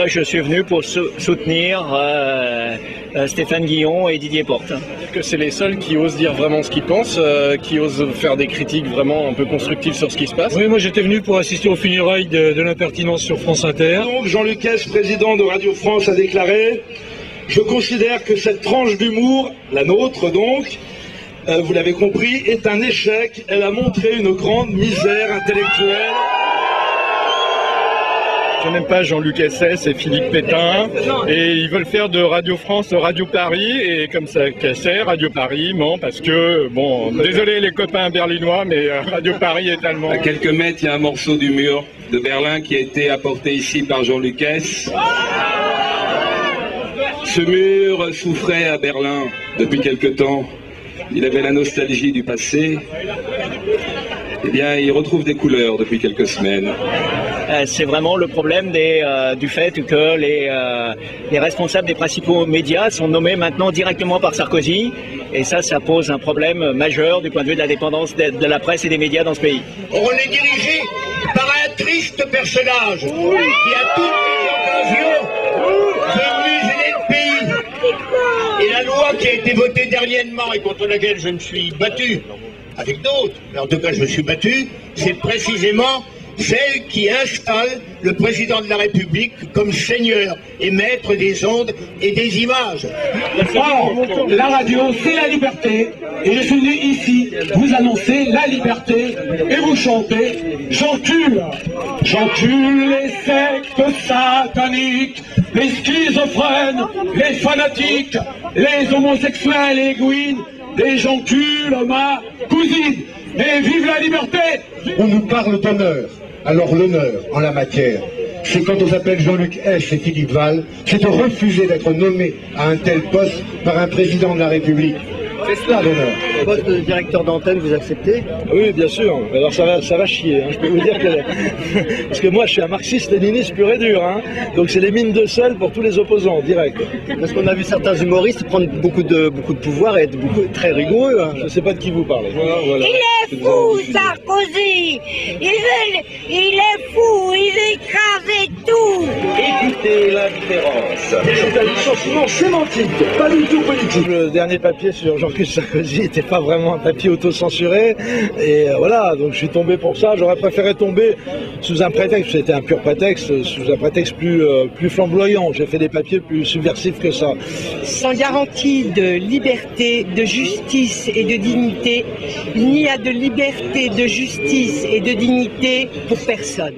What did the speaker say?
moi je suis venu pour soutenir Stéphane Guillon et Didier Porte. Que c'est les seuls qui osent dire vraiment ce qu'ils pensent, qui osent faire des critiques vraiment un peu constructives sur ce qui se passe. Oui, moi j'étais venu pour assister aux funérailles de l'impertinence sur France Inter. Donc Jean-Luc Hess, président de Radio France, a déclaré « Je considère que cette tranche d'humour, la nôtre donc, vous l'avez compris, est un échec. Elle a montré une grande misère intellectuelle. » Je n'aime pas Jean-Luc Hess et Philippe Pétain, et ils veulent faire de Radio France Radio Paris, et comme ça cassait, Radio Paris ment, parce que, bon, désolé les copains berlinois, mais Radio Paris est allemand. À quelques mètres, il y a un morceau du mur de Berlin qui a été apporté ici par Jean-Luc Hess. Ce mur souffrait à Berlin depuis quelque temps. Il avait la nostalgie du passé. Eh bien, il retrouve des couleurs depuis quelques semaines. C'est vraiment le problème du fait que les responsables des principaux médias sont nommés maintenant directement par Sarkozy. Et ça pose un problème majeur du point de vue de la dépendance de la presse et des médias dans ce pays. On est dirigé par un triste personnage qui a toutes les occasions de museler le pays. Et la loi qui a été votée dernièrement et contre laquelle je me suis battu, avec d'autres, mais en tout cas je me suis battu, c'est précisément celle qui installe le président de la République comme seigneur et maître des ondes et des images. Or, la radio, c'est la liberté, et je suis venu ici vous annoncer la liberté, et vous chantez « J'encule, j'encule les sectes sataniques, les schizophrènes, les fanatiques, les homosexuels aiguines, et j'encule ma cousine, mais vive la liberté !» On nous parle d'honneur. Alors l'honneur en la matière, c'est quand on s'appelle Jean-Luc Hess et Philippe Val, c'est de refuser d'être nommé à un tel poste par un président de la République. C'est cela l'honneur. Le poste de directeur d'antenne, vous acceptez? Oui, bien sûr. Alors ça va chier, hein. Je peux vous dire que... Parce que moi, je suis un marxiste-léniniste pur et dur, hein. Donc c'est les mines de sel pour tous les opposants, direct. Parce qu'on a vu certains humoristes prendre beaucoup de pouvoir et être très rigoureux, hein. Je ne sais pas de qui vous parlez. Voilà. Il est fou, Sarkozy. Il est fou, il écrasait tout. Écoutez la différence. C'est un licenciement sémantique, pas du tout politique. Le dernier papier sur Jean-Claude Sarkozy n'était pas vraiment un papier auto-censuré. Et voilà, donc je suis tombé pour ça. J'aurais préféré tomber sous un prétexte, c'était un pur prétexte, sous un prétexte plus flamboyant. J'ai fait des papiers plus subversifs que ça. Sans garantie de liberté, de justice et de dignité, il n'y a de liberté, de justice et de dignité pour personne.